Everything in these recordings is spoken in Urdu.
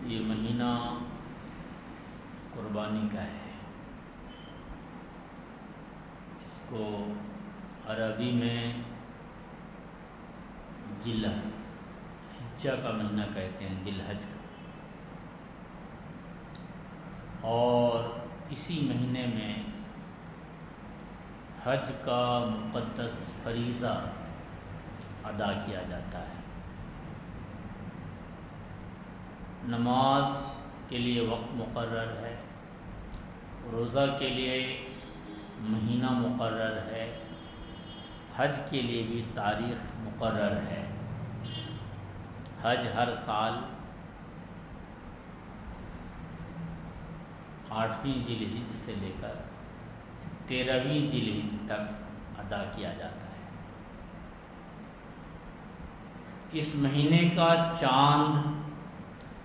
یہ مہینہ قربانی کا ہے۔ اس کو عربی میں ذی الحجہ کا مہینہ کہتے ہیں، ذی الحج کا، اور اسی مہینے میں حج کا مقدس فریضہ ادا کیا جاتا ہے۔ نماز کے لیے وقت مقرر ہے، روزہ کے لیے مہینہ مقرر ہے، حج کے لیے بھی تاریخ مقرر ہے۔ حج ہر سال 8ویں ذی الحجہ سے لے کر 13ویں ذی الحجہ تک ادا کیا جاتا ہے۔ اس مہینے کا چاند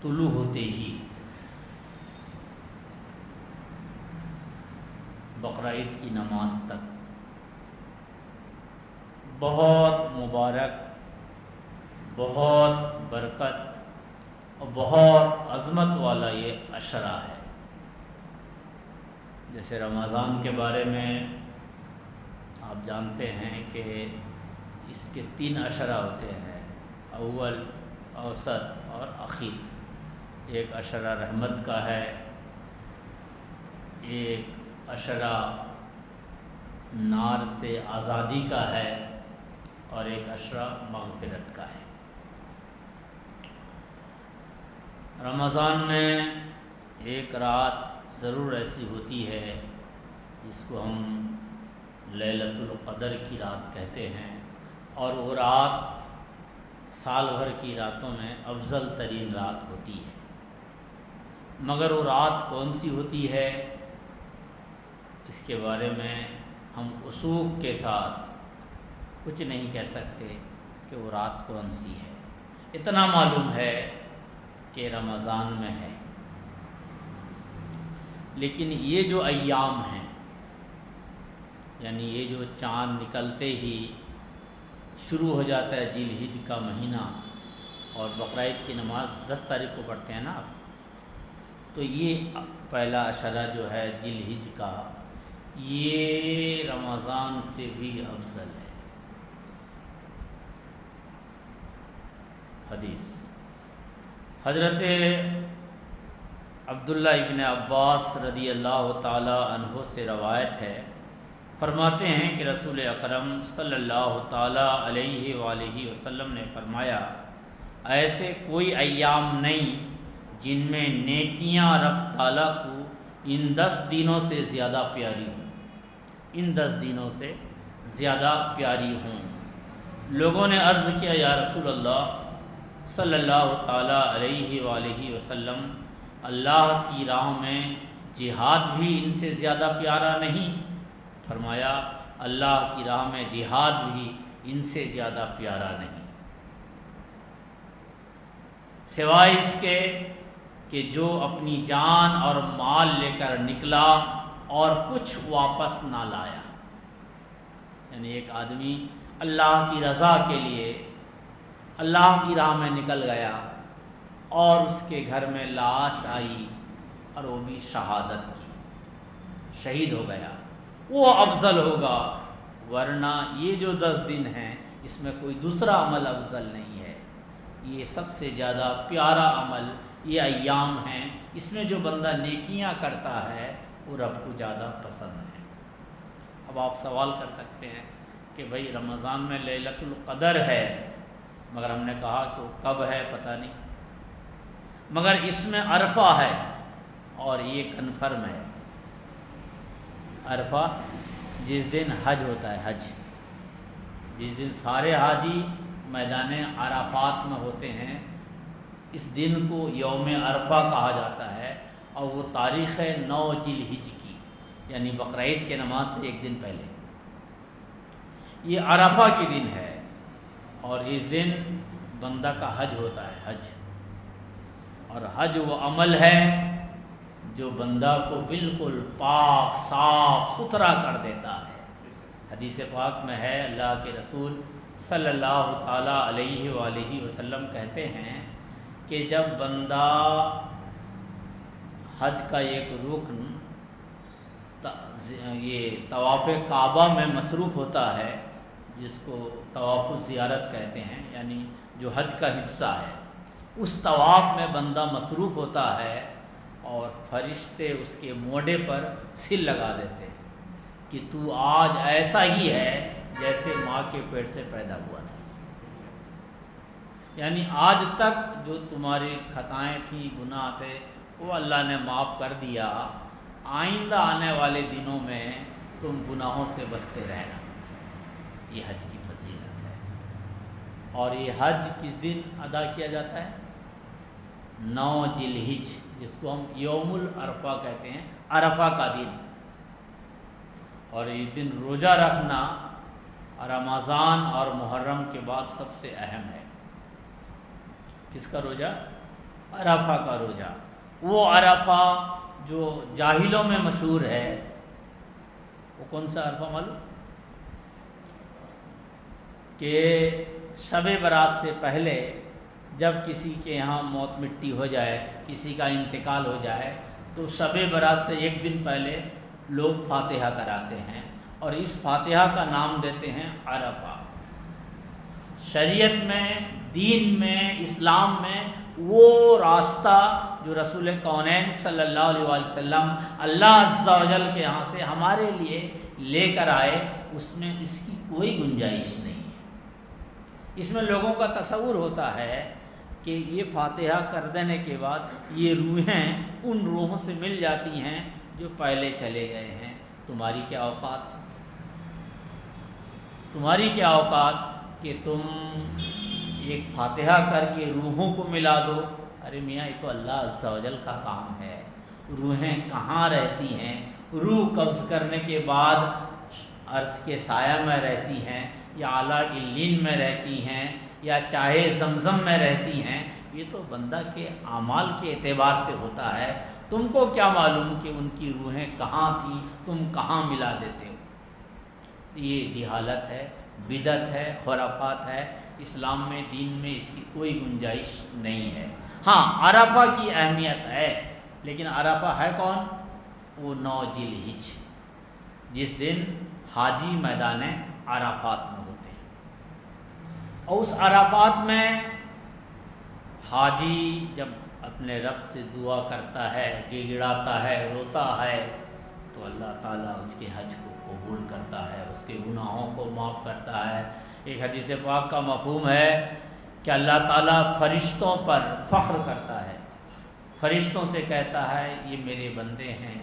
طلوع ہوتے ہی بقرعید کی نماز تک بہت مبارک، بہت برکت اور بہت عظمت والا یہ عشرہ ہے۔ جیسے رمضان کے بارے میں آپ جانتے ہیں کہ اس کے 3 عشرہ ہوتے ہیں، اول، اوسط اور اخیر۔ ایک عشرہ رحمت کا ہے، ایک عشرہ نار سے آزادی کا ہے، اور ایک عشرہ مغفرت کا ہے۔ رمضان میں ایک رات ضرور ایسی ہوتی ہے جس کو ہم لیلۃ القدر کی رات کہتے ہیں، اور وہ رات سال بھر کی راتوں میں افضل ترین رات ہوتی ہے۔ مگر وہ رات کون سی ہوتی ہے، اس کے بارے میں ہم وثوق کے ساتھ کچھ نہیں کہہ سکتے کہ وہ رات کون سی ہے۔ اتنا معلوم ہے کہ رمضان میں ہے، لیکن یہ جو ایام ہیں، یعنی یہ جو چاند نکلتے ہی شروع ہو جاتا ہے ذی الحجہ کا مہینہ، اور بقرعید کی نماز 10 تاریخ کو پڑھتے ہیں نا آپ، تو یہ پہلا عشرہ جو ہے ذی الحجہ کا، یہ رمضان سے بھی افضل ہے۔ حدیث حضرت عبداللہ ابن عباس رضی اللہ تعالی عنہ سے روایت ہے، فرماتے ہیں کہ رسول اکرم صلی اللہ تعالی علیہ وآلہ وسلم نے فرمایا، ایسے کوئی ایام نہیں جن میں نیکیاں رب تعالیٰ کو ان 10 دنوں سے زیادہ پیاری ہوں، ان 10 دنوں سے زیادہ پیاری ہوں۔ لوگوں نے عرض کیا، یا رسول اللہ صلی اللہ تعالی علیہ وآلہ وسلم، اللہ کی راہ میں جہاد بھی ان سے زیادہ پیارا نہیں؟ فرمایا، اللہ کی راہ میں جہاد بھی ان سے زیادہ پیارا نہیں، سوائے اس کے کہ جو اپنی جان اور مال لے کر نکلا اور کچھ واپس نہ لایا۔ یعنی ایک آدمی اللہ کی رضا کے لیے اللہ کی راہ میں نکل گیا، اور اس کے گھر میں لاش آئی اور وہ بھی شہادت کی، شہید ہو گیا، وہ افضل ہوگا۔ ورنہ یہ جو 10 دن ہیں، اس میں کوئی دوسرا عمل افضل نہیں ہے۔ یہ سب سے زیادہ پیارا عمل یہ ایام ہیں، اس میں جو بندہ نیکیاں کرتا ہے وہ رب کو زیادہ پسند ہے۔ اب آپ سوال کر سکتے ہیں کہ بھئی رمضان میں لیلۃ القدر ہے، مگر ہم نے کہا کہ وہ کب ہے پتہ نہیں، مگر اس میں عرفہ ہے، اور یہ کنفرم ہے۔ عرفہ جس دن حج ہوتا ہے، حج جس دن سارے حاجی میدان عرفات میں ہوتے ہیں، اس دن کو یوم عرفہ کہا جاتا ہے، اور وہ تاریخ ہے 9 ذی الحجہ کی، یعنی بقرعید کے نماز سے ایک دن پہلے، یہ عرفہ کی دن ہے، اور اس دن بندہ کا حج ہوتا ہے، حج۔ اور حج وہ عمل ہے جو بندہ کو بالکل پاک صاف ستھرا کر دیتا ہے۔ حدیث پاک میں ہے، اللہ کے رسول صلی اللہ تعالیٰ علیہ وآلہ وسلم کہتے ہیں کہ جب بندہ حج کا ایک رکن یہ طواف کعبہ میں مصروف ہوتا ہے، جس کو طواف الزیارت کہتے ہیں، یعنی جو حج کا حصہ ہے، اس طواف میں بندہ مصروف ہوتا ہے اور فرشتے اس کے موڈے پر سل لگا دیتے ہیں کہ تو آج ایسا ہی ہے جیسے ماں کے پیٹ سے پیدا ہوا تھا، یعنی آج تک جو تمہاری خطائیں تھیں، گناہ تھے، وہ اللہ نے معاف کر دیا، آئندہ آنے والے دنوں میں تم گناہوں سے بچتے رہنا۔ یہ حج کی فضیلت ہے۔ اور یہ حج کس دن ادا کیا جاتا ہے؟ 9 ذی الحجہ، جس کو ہم یوم العرفہ کہتے ہیں، عرفہ کا دن۔ اور اس دن روزہ رکھنا رمضان اور محرم کے بعد سب سے اہم ہے۔ کس کا روزہ؟ عرفہ کا روزہ۔ وہ عرفہ جو جاہلوں میں مشہور ہے، وہ کون سا عرفہ معلوم؟ کہ شب برات سے پہلے جب کسی کے یہاں موت مٹی ہو جائے، کسی کا انتقال ہو جائے، تو شب برات سے ایک دن پہلے لوگ فاتحہ کراتے ہیں اور اس فاتحہ کا نام دیتے ہیں عرفہ۔ شریعت میں، دین میں، اسلام میں وہ راستہ جو رسول کونین صلی اللہ علیہ وسلم اللہ عز و جل کے یہاں سے ہمارے لیے لے کر آئے، اس میں اس کی کوئی گنجائش نہیں ہے۔ اس میں لوگوں کا تصور ہوتا ہے کہ یہ فاتحہ کر دینے کے بعد یہ روحیں ان روحوں سے مل جاتی ہیں جو پہلے چلے گئے ہیں۔ تمہاری کیا اوقات؟ تمہاری کیا اوقات کہ تم ایک فاتحہ کر کے روحوں کو ملا دو؟ ارے میاں، یہ تو اللہ عز و جل کا کام ہے۔ روحیں کہاں رہتی ہیں؟ روح قبض کرنے کے بعد عرش کے سایہ میں رہتی ہیں، یا اعلیٰ علیین میں رہتی ہیں، یا چاہے زمزم میں رہتی ہیں۔ یہ تو بندہ کے اعمال کے اعتبار سے ہوتا ہے۔ تم کو کیا معلوم کہ ان کی روحیں کہاں تھیں، تم کہاں ملا دیتے ہو؟ یہ جہالت ہے، بدعت ہے، خرافات ہے۔ اسلام میں، دین میں اس کی کوئی گنجائش نہیں ہے۔ ہاں، عرفہ کی اہمیت ہے، لیکن عرفہ ہے کون؟ وہ 9 ذی الحجہ، جس دن حاجی میدان عرفات میں ہوتے ہیں۔ اور اس عرفات میں حاجی جب اپنے رب سے دعا کرتا ہے، گڑگڑاتا ہے، روتا ہے، تو اللہ تعالیٰ اس کے حج کو قبول کرتا ہے، اس کے گناہوں کو معاف کرتا ہے۔ ایک حدیث پاک کا مفہوم ہے کہ اللہ تعالیٰ فرشتوں پر فخر کرتا ہے، فرشتوں سے کہتا ہے یہ میرے بندے ہیں،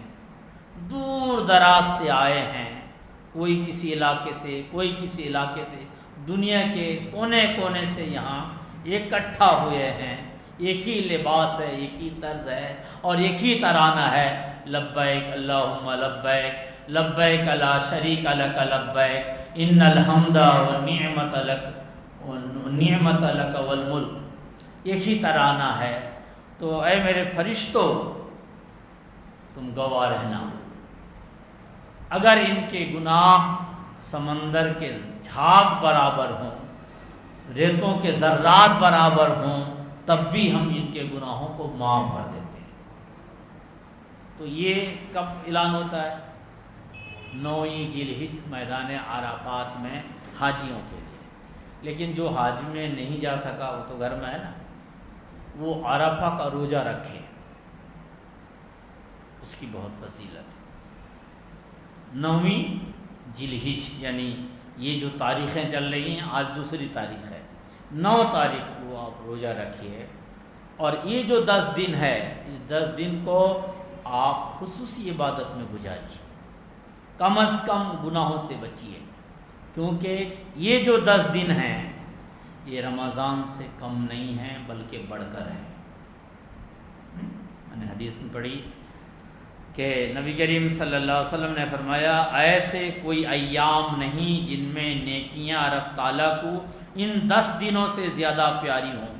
دور دراز سے آئے ہیں، کوئی کسی علاقے سے، کوئی کسی علاقے سے، دنیا کے کونے کونے سے یہاں اکٹھا ہوئے ہیں، ایک ہی لباس ہے، ایک ہی طرز ہے اور ایک ہی ترانہ ہے، لبیک اللہم لبیک، لبیک لا شریک لک لبیک، ان الحمد والنعمت لک والملک۔ ایک ہی ترانہ ہے۔ تو اے میرے فرشتوں، تم گواہ رہنا، اگر ان کے گناہ سمندر کے جھاگ برابر ہوں، ریتوں کے ذرات برابر ہوں، تب بھی ہم ان کے گناہوں کو معاف کر دیتے ہیں۔ تو یہ کب اعلان ہوتا ہے؟ 9 ذی الحجہ، میدان عرفات میں حاجیوں کے لیے۔ لیکن جو حج میں نہیں جا سکا، وہ تو گھر میں ہے نا، وہ عرفہ کا روزہ رکھے، اس کی بہت فضیلت ہے۔ 9 ذی الحجہ، یعنی یہ جو تاریخیں چل رہی ہیں، آج دوسری تاریخ ہے، 9 تاریخ کو آپ روزہ رکھیے، اور یہ جو 10 دن ہے، اس 10 دن کو آپ خصوصی عبادت میں گزاریے، کم از کم گناہوں سے بچیے، کیونکہ یہ جو 10 دن ہیں یہ رمضان سے کم نہیں ہیں بلکہ بڑھ کر ہیں۔ میں نے حدیث میں پڑھی کہ نبی کریم صلی اللہ علیہ وسلم نے فرمایا، ایسے کوئی ایام نہیں جن میں نیکیاں رب تعالیٰ کو ان 10 دنوں سے زیادہ پیاری ہوں۔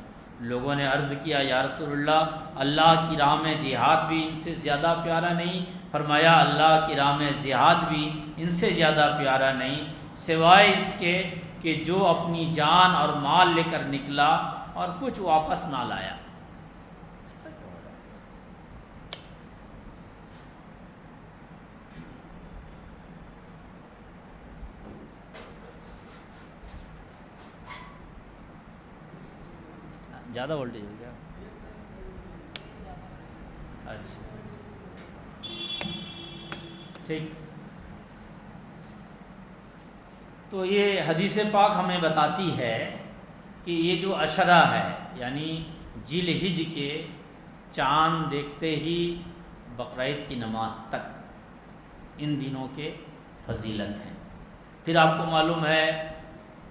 لوگوں نے عرض کیا، یا رسول اللہ، اللہ کی راہ میں جہاد بھی ان سے زیادہ پیارا نہیں؟ فرمایا، اللہ کی راہ میں جہاد بھی ان سے زیادہ پیارا نہیں، سوائے اس کے کہ جو اپنی جان اور مال لے کر نکلا اور کچھ واپس نہ لایا۔ زیادہ وولٹیج ہو گیا؟ اچھا ٹھیک. تو یہ حدیث پاک ہمیں بتاتی ہے کہ یہ جو عشرہ ہے یعنی ذی الحجہ کے چاند دیکھتے ہی بقرعید کی نماز تک ان دنوں کے فضیلت ہیں. پھر آپ کو معلوم ہے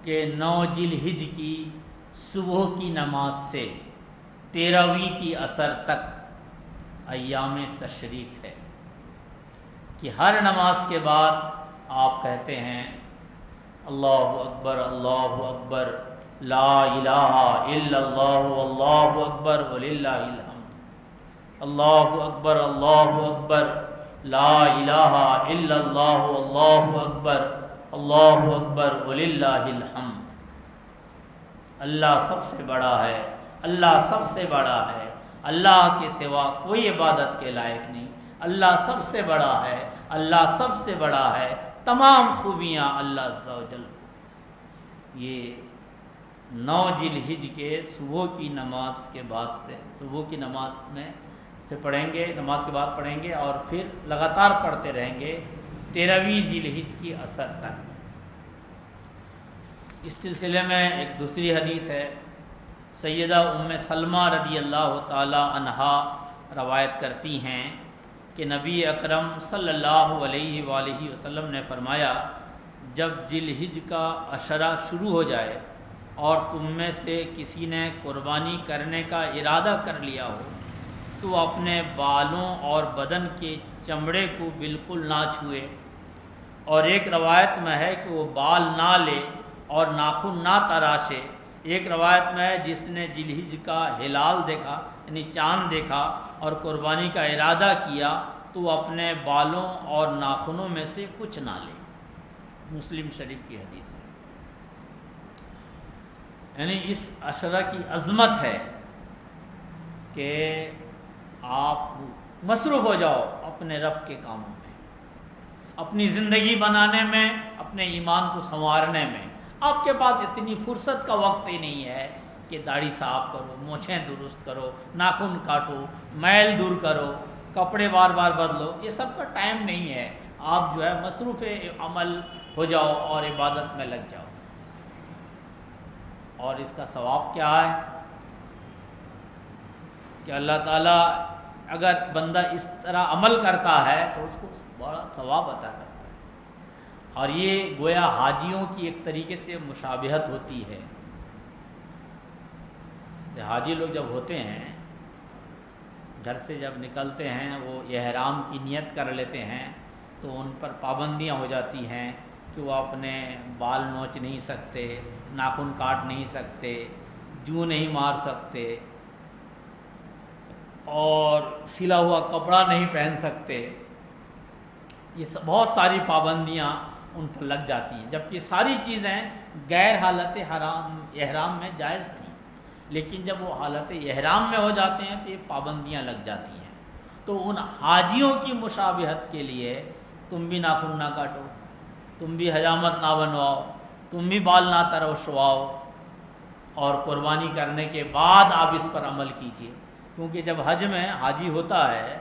کہ 9 ذی الحجہ کی صبح کی نماز سے 13ویں کی عصر تک ایام تشریق ہے کہ ہر نماز کے بعد آپ کہتے ہیں اللہ اکبر لا الہ الا اللہ واللہ اکبر وللہ الحمد. اللہ اکبر لا الہ الا اللہ واللہ اکبر وللہ الحمد. اللہ سب سے بڑا ہے، اللہ سب سے بڑا ہے، اللہ کے سوا کوئی عبادت کے لائق نہیں، اللہ سب سے بڑا ہے، اللہ سب سے بڑا ہے، تمام خوبیاں اللہ عز و جل. یہ 9 ذی الحجہ کے صبح کی نماز کے بعد سے، صبح کی نماز میں سے پڑھیں گے، نماز کے بعد پڑھیں گے اور پھر لگاتار پڑھتے رہیں گے 13ویں ذی الحجہ کی عصر تک. اس سلسلے میں ایک دوسری حدیث ہے، سیدہ ام سلمہ رضی اللہ تعالی عنہا روایت کرتی ہیں کہ نبی اکرم صلی اللہ علیہ وآلہ وسلم نے فرمایا جب ذی الحجہ کا عشرہ شروع ہو جائے اور تم میں سے کسی نے قربانی کرنے کا ارادہ کر لیا ہو تو اپنے بالوں اور بدن کے چمڑے کو بالکل نہ چھوئے، اور ایک روایت میں ہے کہ وہ بال نہ لے اور ناخن نہ تراشے. ایک روایت میں ہے جس نے ذی الحجہ کا ہلال دیکھا یعنی چاند دیکھا اور قربانی کا ارادہ کیا تو وہ اپنے بالوں اور ناخنوں میں سے کچھ نہ لے. مسلم شریف کی حدیث ہے. یعنی اس عشرہ کی عظمت ہے کہ آپ مصروف ہو جاؤ اپنے رب کے کاموں میں، اپنی زندگی بنانے میں، اپنے ایمان کو سنوارنے میں. آپ کے پاس اتنی فرصت کا وقت ہی نہیں ہے کہ داڑھی صاف کرو، مونچھیں درست کرو، ناخن کاٹو، میل دور کرو، کپڑے بار بار بدلو. یہ سب کا ٹائم نہیں ہے. آپ جو ہے مصروف عمل ہو جاؤ اور عبادت میں لگ جاؤ. اور اس کا ثواب کیا ہے کہ اللہ تعالیٰ اگر بندہ اس طرح عمل کرتا ہے تو اس کو بڑا ثواب عطا کرتا ہے. اور یہ گویا حاجیوں کی ایک طریقے سے مشابہت ہوتی ہے. حاجی لوگ جب ہوتے ہیں گھر سے جب نکلتے ہیں وہ احرام کی نیت کر لیتے ہیں تو ان پر پابندیاں ہو جاتی ہیں کہ وہ اپنے بال نوچ نہیں سکتے، ناخن کاٹ نہیں سکتے، جو نہیں مار سکتے اور سلا ہوا کپڑا نہیں پہن سکتے. یہ بہت ساری پابندیاں ان پر لگ جاتی ہیں، جبکہ یہ ساری چیزیں غیر حالت احرام میں جائز تھیں، لیکن جب وہ حالت احرام میں ہو جاتے ہیں تو یہ پابندیاں لگ جاتی ہیں. تو ان حاجیوں کی مشابہت کے لیے تم بھی ناخن نہ کاٹو، تم بھی حجامت نہ بنواؤ، تم بھی بال نہ ترشواؤ، اور قربانی کرنے کے بعد آپ اس پر عمل کیجیے. کیونکہ جب حج میں حاجی ہوتا ہے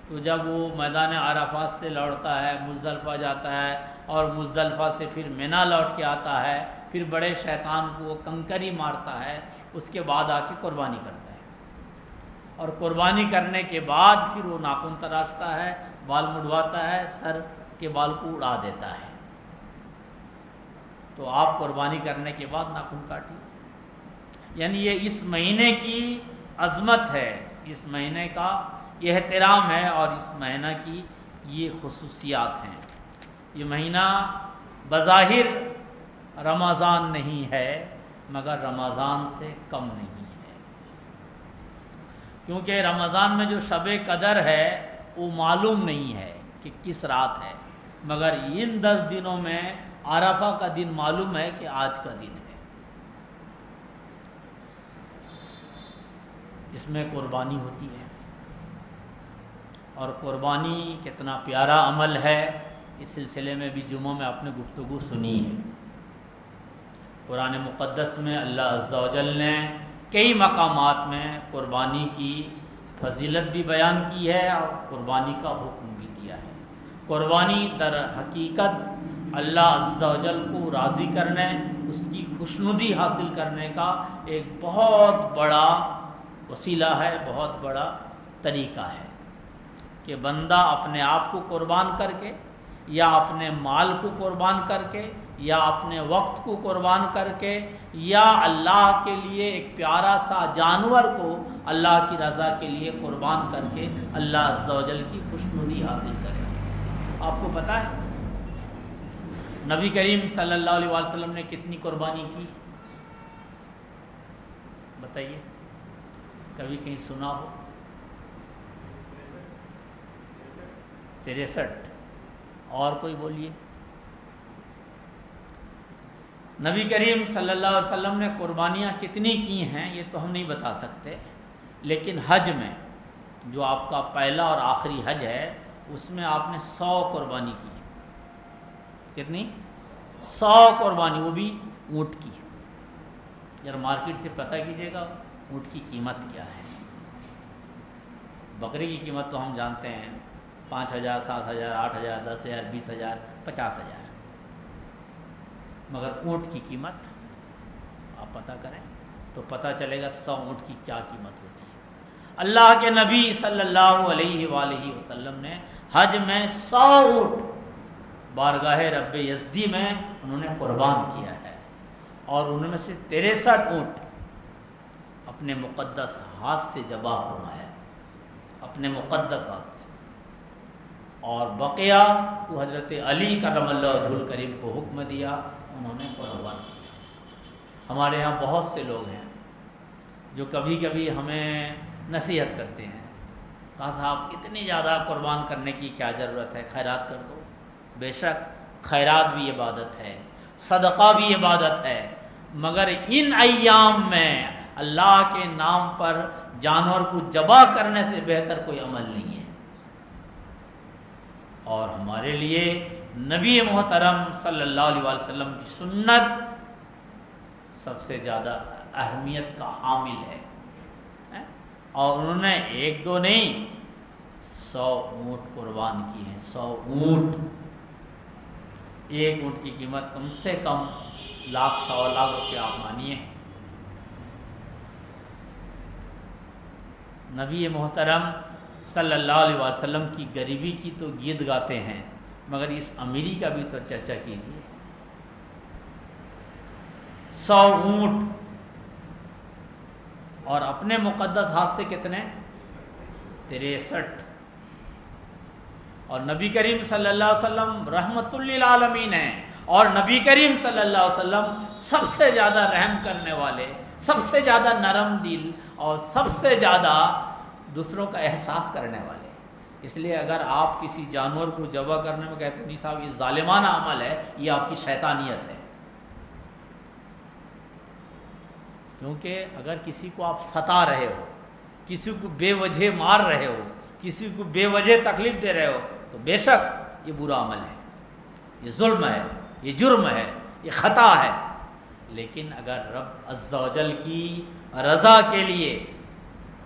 تو جب وہ میدان عرفات سے لوٹتا ہے مزدلفہ جاتا ہے اور مزدلفہ سے پھر مینا لوٹ کے آتا ہے، پھر بڑے شیطان کو وہ کنکری مارتا ہے، اس کے بعد آ کے قربانی کرتا ہے. اور قربانی کرنے کے بعد پھر وہ ناخن تراشتا ہے، بال مڑواتا ہے، سر کے بال کو اڑا دیتا ہے. تو آپ قربانی کرنے کے بعد ناخن کاٹیے. یعنی یہ اس مہینے کی عظمت ہے، اس مہینے کا یہ احترام ہے اور اس مہینہ کی یہ خصوصیات ہیں. یہ مہینہ بظاہر رمضان نہیں ہے مگر رمضان سے کم نہیں ہے، کیونکہ رمضان میں جو شب قدر ہے وہ معلوم نہیں ہے کہ کس رات ہے، مگر ان 10 دنوں میں عرفہ کا دن معلوم ہے کہ آج کا دن ہے. اس میں قربانی ہوتی ہے، اور قربانی کتنا پیارا عمل ہے اس سلسلے میں بھی جمعہ میں آپ نے گفتگو سنی ہے. قرآن مقدس میں اللہ عز و جل نے کئی مقامات میں قربانی کی فضیلت بھی بیان کی ہے اور قربانی کا حکم بھی دیا ہے۔ قربانی در حقیقت اللہ عز و جل کو راضی کرنے، اس کی خوشنودی حاصل کرنے کا ایک بہت بڑا وسیلہ ہے، بہت بڑا طریقہ ہے کہ بندہ اپنے آپ کو قربان کر کے یا اپنے مال کو قربان کر کے یا اپنے وقت کو قربان کر کے یا اللہ کے لیے ایک پیارا سا جانور کو اللہ کی رضا کے لیے قربان کر کے اللہ عز و جل کی خوشنودی حاصل کرے۔ آپ کو پتہ ہے نبی کریم صلی اللہ علیہ وسلم نے کتنی قربانی کی؟ بتائیے، کبھی کہیں سنا ہو؟ 63۔ اور کوئی بولیے۔ نبی کریم صلی اللہ علیہ وسلم نے قربانیاں کتنی کی ہیں یہ تو ہم نہیں بتا سکتے، لیکن حج میں جو آپ کا پہلا اور آخری حج ہے اس میں آپ نے 100 قربانی کی۔ کتنی؟ 100 قربانی، وہ بھی اونٹ کی۔ ذرا مارکیٹ سے پتہ کیجیے گا اونٹ کی قیمت کیا ہے۔ بکری کی قیمت تو ہم جانتے ہیں 5,000 7,000 8,000 10,000 20,000 50,000، مگر اونٹ کی قیمت آپ پتہ کریں تو پتہ چلے گا 100 اونٹ کی کیا قیمت ہوتی ہے۔ اللہ کے نبی صلی اللہ علیہ وآلہ وسلم نے حج میں 100 اونٹ بارگاہ رب یزدی میں انہوں نے قربان کیا ہے، اور ان میں سے 63 اونٹ اپنے مقدس ہاتھ سے ذبح فرمایا، اپنے مقدس ہاتھ سے، اور بقیہ کو حضرت علی کرم اللہ وجہہ الکریم کو حکم دیا، انہوں نے قربان کیا۔ ہمارے ہاں بہت سے لوگ ہیں جو کبھی کبھی ہمیں نصیحت کرتے ہیں، کہا صاحب اتنی زیادہ قربان کرنے کی کیا ضرورت ہے، خیرات کر دو۔ بے شک خیرات بھی عبادت ہے، صدقہ بھی عبادت ہے، مگر ان ایام میں اللہ کے نام پر جانور کو ذبح کرنے سے بہتر کوئی عمل نہیں ہے۔ اور ہمارے لیے نبی محترم صلی اللہ علیہ وسلم کی سنت سب سے زیادہ اہمیت کا حامل ہے، اور انہوں نے 1 2 نہیں 100 اونٹ قربان کی ہیں۔ 100 اونٹ، ایک اونٹ کی قیمت کم سے کم 1,00,000 سوا لاکھ روپے آپ مانیے۔ نبی محترم صلی اللہ علیہ وسلم کی غریبی کی تو گیت گاتے ہیں، مگر اس امیری کا بھی تو چرچا کیجیے۔ 100 اونٹ، اور اپنے مقدس ہاتھ سے کتنے؟ 63۔ اور نبی کریم صلی اللہ علیہ وسلم رحمت للعالمین ہیں، اور نبی کریم صلی اللہ علیہ وسلم سب سے زیادہ رحم کرنے والے، سب سے زیادہ نرم دل، اور سب سے زیادہ دوسروں کا احساس کرنے والے۔ اس لیے اگر آپ کسی جانور کو ذبح کرنے میں کہتے ہیں نہیں صاحب یہ ظالمانہ عمل ہے، یہ آپ کی شیطانیت ہے، کیونکہ اگر کسی کو آپ ستا رہے ہو، کسی کو بے وجہ مار رہے ہو، کسی کو بے وجہ تکلیف دے رہے ہو، تو بے شک یہ برا عمل ہے، یہ ظلم ہے، یہ جرم ہے، یہ خطا ہے۔ لیکن اگر رب عز و جل کی رضا کے لیے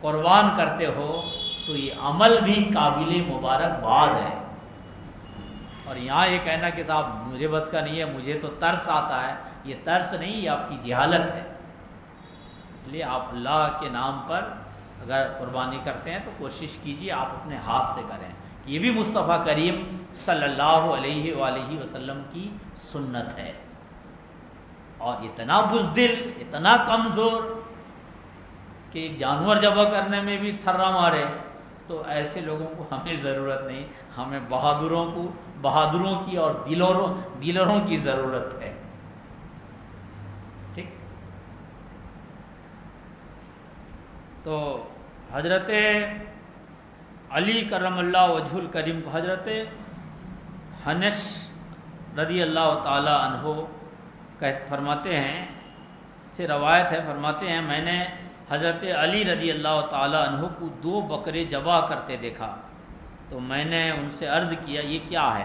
قربان کرتے ہو تو یہ عمل بھی قابل مبارکباد ہے۔ اور یہاں یہ کہنا کہ صاحب مجھے بس کا نہیں ہے، مجھے تو ترس آتا ہے، یہ ترس نہیں، یہ آپ کی جہالت ہے۔ اس لیے آپ اللہ کے نام پر اگر قربانی کرتے ہیں تو کوشش کیجیے آپ اپنے ہاتھ سے کریں۔ یہ بھی مصطفیٰ کریم صلی اللہ علیہ وآلہ وسلم کی سنت ہے۔ اور اتنا بزدل، اتنا کمزور کہ جانور ذبح کرنے میں بھی تھرا مارے، تو ایسے لوگوں کو ہمیں ضرورت نہیں، ہمیں بہادروں کی اور دلروں کی ضرورت ہے۔ ٹھیک؟ تو حضرت علی کرم اللہ وجہ الکریم کو حضرت حنش رضی اللہ تعالی عنہ فرماتے ہیں، سے روایت ہے، فرماتے ہیں میں نے حضرت علی رضی اللہ تعالی عنہ کو 2 بکرے ذبح کرتے دیکھا، تو میں نے ان سے عرض کیا یہ کیا ہے،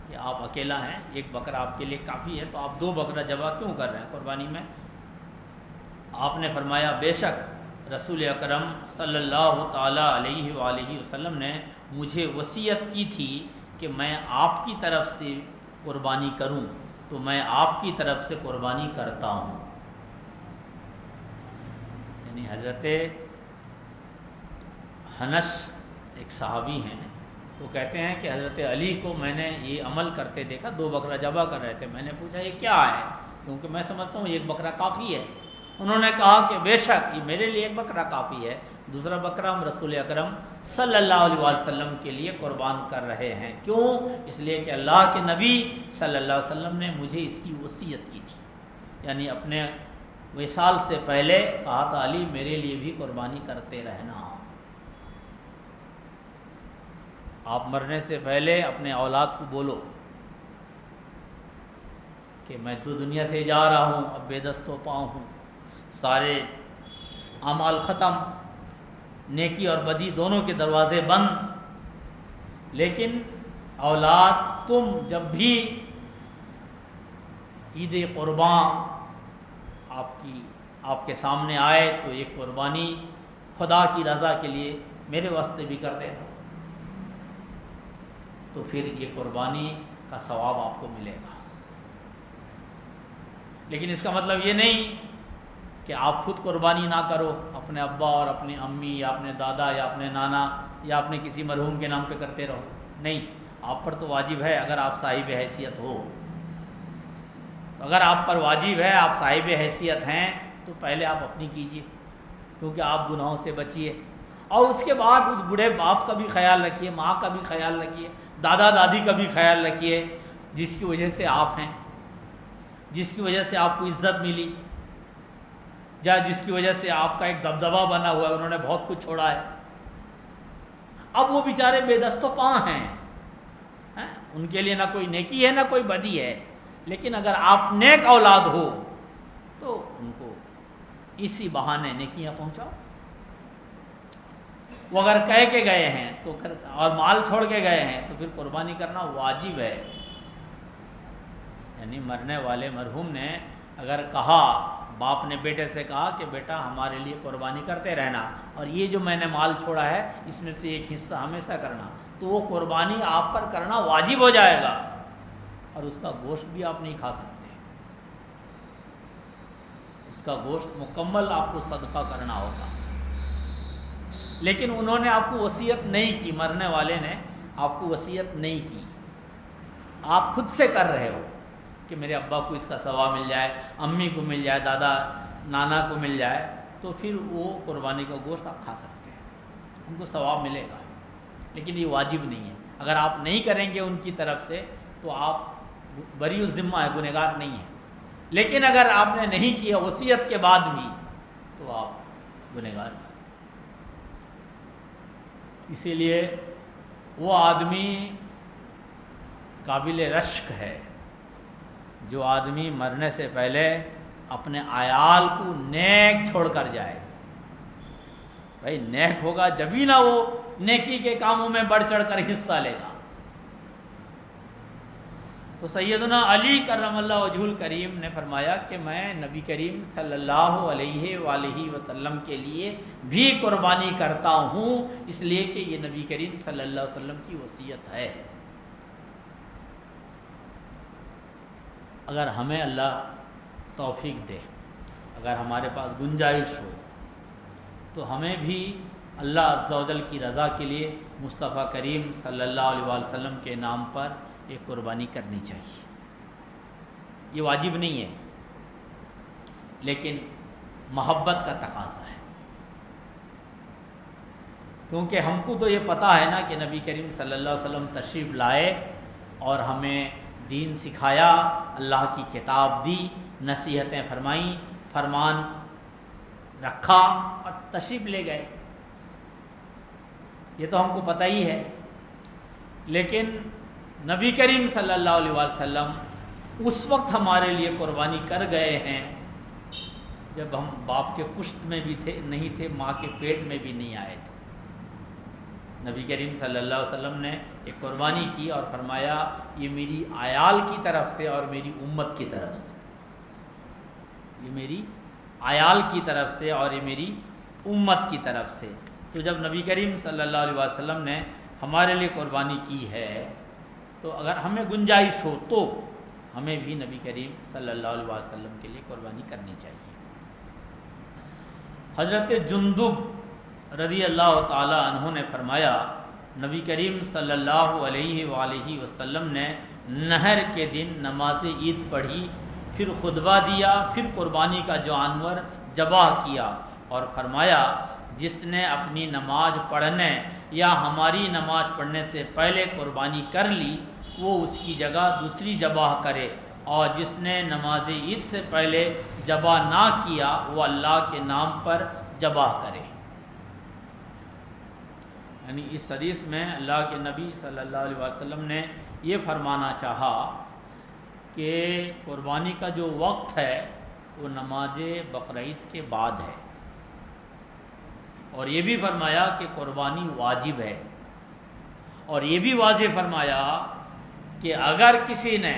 کہ آپ اکیلا ہیں، 1 بکرا آپ کے لیے کافی ہے، تو آپ 2 بکرا ذبح کیوں کر رہے ہیں قربانی میں؟ آپ نے فرمایا بے شک رسول اکرم صلی اللہ تعالیٰ علیہ وآلہ وسلم نے مجھے وصیت کی تھی کہ میں آپ کی طرف سے قربانی کروں، تو میں آپ کی طرف سے قربانی کرتا ہوں۔ یعنی حضرت حنش ایک صحابی ہیں، وہ کہتے ہیں کہ حضرت علی کو میں نے یہ عمل کرتے دیکھا، 2 بکرا ذبح کر رہے تھے، میں نے پوچھا یہ کیا ہے، کیونکہ میں سمجھتا ہوں 1 بکرا کافی ہے۔ انہوں نے کہا کہ بے شک یہ میرے لیے 1 بکرا کافی ہے، دوسرا بکرا ہم رسول اکرم صلی اللہ علیہ وسلم کے لیے قربان کر رہے ہیں۔ کیوں؟ اس لیے کہ اللہ کے نبی صلی اللہ علیہ وسلم نے مجھے اس کی وصیت کی تھی، یعنی اپنے وصال سے پہلے کہا تھا علی میرے لیے بھی قربانی کرتے رہنا۔ آپ مرنے سے پہلے اپنے اولاد کو بولو کہ میں تو دنیا سے جا رہا ہوں، اب بے دست و پاؤں ہوں، سارے اعمال ختم، نیکی اور بدی دونوں کے دروازے بند، لیکن اولاد تم جب بھی عید قربان آپ کے سامنے آئے تو ایک قربانی خدا کی رضا کے لیے میرے واسطے بھی کر دینا، تو پھر یہ قربانی کا ثواب آپ کو ملے گا۔ لیکن اس کا مطلب یہ نہیں کہ آپ خود قربانی نہ کرو، اپنے ابا اور اپنی امی یا اپنے دادا یا اپنے نانا یا اپنے کسی مرحوم کے نام پہ کرتے رہو، نہیں، آپ پر تو واجب ہے اگر آپ صاحب حیثیت ہو۔ اگر آپ پر واجب ہے، آپ صاحب حیثیت ہیں، تو پہلے آپ اپنی کیجئے، کیونکہ آپ گناہوں سے بچیے، اور اس کے بعد اس بوڑھے باپ کا بھی خیال رکھیے، ماں کا بھی خیال رکھیے، دادا دادی کا بھی خیال رکھیے، جس کی وجہ سے آپ ہیں، جس کی وجہ سے آپ کو عزت ملی، یا جس کی وجہ سے آپ کا ایک دبدبہ بنا ہوا ہے، انہوں نے بہت کچھ چھوڑا ہے، اب وہ بیچارے بے دست و پاں ہیں، ان کے لیے نہ کوئی نیکی ہے نہ کوئی بدی ہے، لیکن اگر آپ نیک اولاد ہو تو ان کو اسی بہانے نیکیاں پہنچاؤ۔ وہ اگر کہہ کے گئے ہیں تو اور مال چھوڑ کے گئے ہیں تو پھر قربانی کرنا واجب ہے۔ یعنی مرنے والے مرحوم نے اگر کہا، باپ نے بیٹے سے کہا کہ بیٹا ہمارے لیے قربانی کرتے رہنا، اور یہ جو میں نے مال چھوڑا ہے اس میں سے ایک حصہ ہمیشہ کرنا، تو وہ قربانی آپ پر کرنا واجب ہو جائے گا، اور اس کا گوشت بھی آپ نہیں کھا سکتے، اس کا گوشت مکمل آپ کو صدقہ کرنا ہوگا۔ لیکن انہوں نے آپ کو وصیت نہیں کی، مرنے والے نے آپ کو وصیت نہیں کی، آپ خود سے کر رہے ہو کہ میرے ابا کو اس کا ثواب مل جائے، امی کو مل جائے، دادا نانا کو مل جائے، تو پھر وہ قربانی کا گوشت آپ کھا سکتے ہیں، ان کو ثواب ملے گا، لیکن یہ واجب نہیں ہے۔ اگر آپ نہیں کریں گے ان کی طرف سے تو آپ بری الذمہ ہے، گنہگار نہیں ہیں، لیکن اگر آپ نے نہیں کیا وصیت کے بعد بھی تو آپ گنہگار ہیں۔ اسی لیے وہ آدمی قابل رشک ہے جو آدمی مرنے سے پہلے اپنے عیال کو نیک چھوڑ کر جائے۔ بھائی نیک ہوگا جبھی نہ وہ نیکی کے کاموں میں بڑھ چڑھ کر حصہ لے گا۔ تو سیدنا علی کرم اللہ وجہ الکریم نے فرمایا کہ میں نبی کریم صلی اللہ علیہ وآلہ وسلم کے لیے بھی قربانی کرتا ہوں، اس لیے کہ یہ نبی کریم صلی اللہ علیہ وسلم کی وصیت ہے۔ اگر ہمیں اللہ توفیق دے، اگر ہمارے پاس گنجائش ہو، تو ہمیں بھی اللہ عز و جل کی رضا کے لیے مصطفیٰ کریم صلی اللہ علیہ وآلہ وسلم کے نام پر ایک قربانی کرنی چاہیے۔ یہ واجب نہیں ہے، لیکن محبت کا تقاضا ہے، کیونکہ ہم کو تو یہ پتہ ہے نا کہ نبی کریم صلی اللہ علیہ وسلم تشریف لائے اور ہمیں دین سکھایا، اللہ کی کتاب دی، نصیحتیں فرمائیں، فرمان رکھا اور تشریف لے گئے، یہ تو ہم کو پتہ ہی ہے۔ لیکن نبی کریم صلی اللہ علیہ وسلم اس وقت ہمارے لیے قربانی کر گئے ہیں جب ہم باپ کے پشت میں بھی نہیں تھے، ماں کے پیٹ میں بھی نہیں آئے تھے۔ نبی کریم صلی اللہ علیہ وسلم نے ایک قربانی کی اور فرمایا یہ میری عیال کی طرف سے اور میری امت کی طرف سے، یہ میری عیال کی طرف سے اور یہ میری امت کی طرف سے۔ تو جب نبی کریم صلی اللہ علیہ وسلم نے ہمارے لیے قربانی کی ہے تو اگر ہمیں گنجائش ہو تو ہمیں بھی نبی کریم صلی اللہ علیہ وسلم کے لیے قربانی کرنی چاہیے۔ حضرت جندب رضی اللہ تعالی عنہ نے فرمایا نبی کریم صلی اللہ علیہ وآلہ وسلم نے نہر کے دن نماز عید پڑھی، پھر خطبہ دیا، پھر قربانی کا جانور ذبح کیا اور فرمایا جس نے اپنی نماز پڑھنے یا ہماری نماز پڑھنے سے پہلے قربانی کر لی وہ اس کی جگہ دوسری ذبح کرے، اور جس نے نماز عید سے پہلے ذبح نہ کیا وہ اللہ کے نام پر ذبح کرے۔ یعنی اس حدیث میں اللہ کے نبی صلی اللہ علیہ وسلم نے یہ فرمانا چاہا کہ قربانی کا جو وقت ہے وہ نماز بقرعید کے بعد ہے، اور یہ بھی فرمایا کہ قربانی واجب ہے، اور یہ بھی واضح فرمایا کہ اگر کسی نے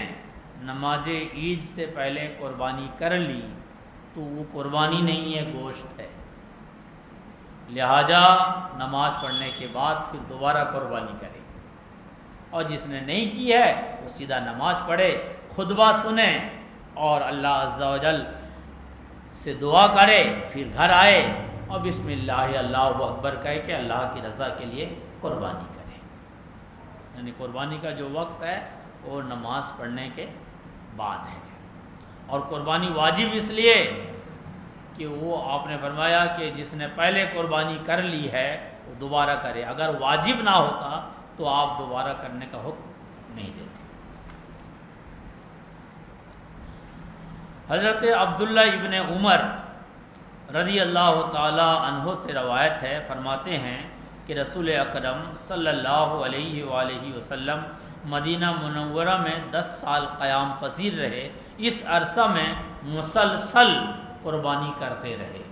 نماز عید سے پہلے قربانی کر لی تو وہ قربانی نہیں ہے، گوشت ہے، لہٰذا نماز پڑھنے کے بعد پھر دوبارہ قربانی کرے، اور جس نے نہیں کی ہے وہ سیدھا نماز پڑھے، خطبہ سنے اور اللہ عز و جل سے دعا کرے، پھر گھر آئے اور بسم اللہ اللہ اکبر کہہ کے اللہ کی رضا کے لیے قربانی کرے۔ یعنی قربانی کا جو وقت ہے وہ نماز پڑھنے کے بعد ہے، اور قربانی واجب اس لیے کہ وہ آپ نے فرمایا کہ جس نے پہلے قربانی کر لی ہے وہ دوبارہ کرے، اگر واجب نہ ہوتا تو آپ دوبارہ کرنے کا حکم نہیں دیتے۔ حضرت عبداللہ ابن عمر رضی اللہ تعالی عنہ سے روایت ہے، فرماتے ہیں کہ رسول اکرم صلی اللہ علیہ وآلہ وسلم مدینہ منورہ میں 10 سال قیام پذیر رہے، اس عرصہ میں مسلسل قربانی کرتے رہے۔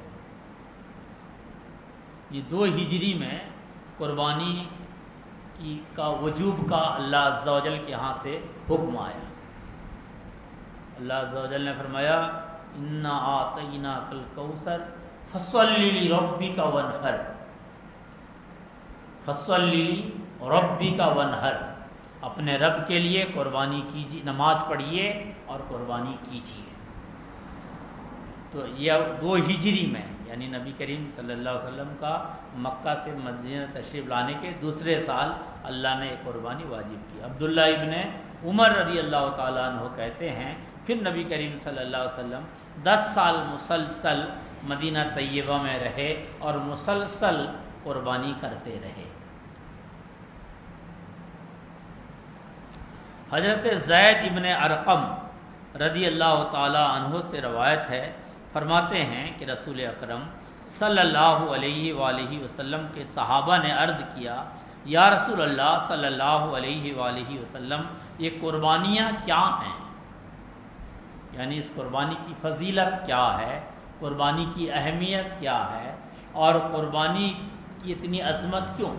یہ 2 ہجری میں قربانی کا وجوب کا اللہ عز و جل کے ہاں سے حکم آیا۔ اللہ عز و جل نے فرمایا انا اعطیناک الکوثر فصلی لربک وانحر، فصلی لربک وانحر، اپنے رب کے لیے قربانی کیجیے، نماز پڑھیے اور قربانی کیجیے۔ تو یہ 2 ہجری میں یعنی نبی کریم صلی اللہ علیہ وسلم کا مکہ سے مدینہ تشریف لانے کے دوسرے سال اللہ نے قربانی واجب کی۔ عبداللہ ابن عمر رضی اللہ تعالیٰ عنہ کہتے ہیں پھر نبی کریم صلی اللہ علیہ وسلم 10 سال مسلسل مدینہ طیبہ میں رہے اور مسلسل قربانی کرتے رہے۔ حضرت زید ابن ارقم رضی اللہ تعالیٰ عنہ سے روایت ہے، فرماتے ہیں کہ رسول اکرم صلی اللہ علیہ وآلہ وسلم کے صحابہ نے عرض کیا یا رسول اللہ صلی اللہ علیہ وآلہ وسلم یہ قربانیاں کیا ہیں؟ یعنی اس قربانی کی فضیلت کیا ہے، قربانی کی اہمیت کیا ہے، اور قربانی کی اتنی عظمت کیوں؟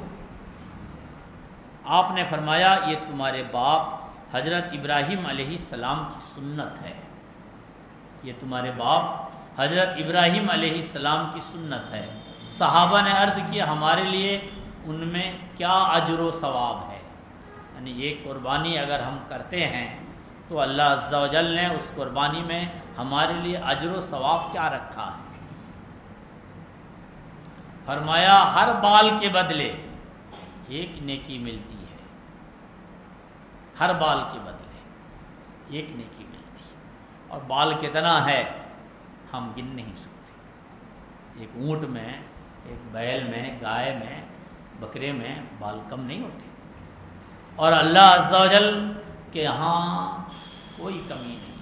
آپ نے فرمایا یہ تمہارے باپ حضرت ابراہیم علیہ السلام کی سنت ہے، یہ تمہارے باپ حضرت ابراہیم علیہ السلام کی سنت ہے۔ صحابہ نے عرض کیا ہمارے لیے ان میں کیا اجر و ثواب ہے؟ یعنی یہ قربانی اگر ہم کرتے ہیں تو اللہ عز و جل نے اس قربانی میں ہمارے لیے اجر و ثواب کیا رکھا ہے؟ فرمایا ہر بال کے بدلے ایک نیکی ملتی ہے، ہر بال کے بدلے ایک نیکی ملتی ہے، اور بال کتنا ہے ہم گن نہیں سکتے۔ ایک اونٹ میں، ایک بیل میں، گائے میں، بکرے میں بال کم نہیں ہوتے، اور اللہ عز و جل کے ہاں کوئی کمی نہیں،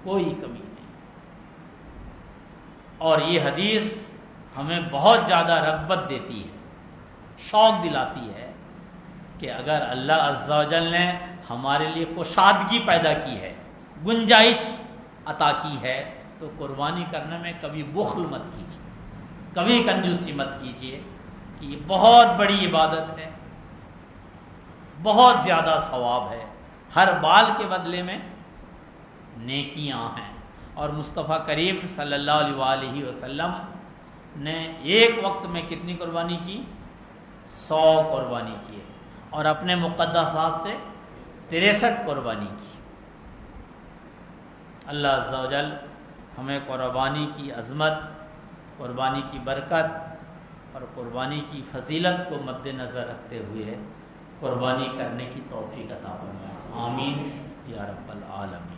کوئی کمی نہیں۔ اور یہ حدیث ہمیں بہت زیادہ رغبت دیتی ہے، شوق دلاتی ہے کہ اگر اللہ عز و جل نے ہمارے لیے کشادگی پیدا کی ہے، گنجائش عطا کی ہے، تو قربانی کرنے میں کبھی بخل مت کیجیے، کبھی کنجوسی مت کیجیے، کہ یہ بہت بڑی عبادت ہے، بہت زیادہ ثواب ہے، ہر بال کے بدلے میں نیکیاں ہیں، اور مصطفیٰ کریم صلی اللہ علیہ وآلہ وسلم نے ایک وقت میں کتنی قربانی کی؟ 100 قربانی کی ہے، اور اپنے مقدسات سے 63 قربانی کی۔ اللہ عز و جل ہمیں قربانی کی عظمت، قربانی کی برکت اور قربانی کی فضیلت کو مد نظر رکھتے ہوئے قربانی کرنے کی توفیق عطا فرمائے، آمین یا رب العالمین۔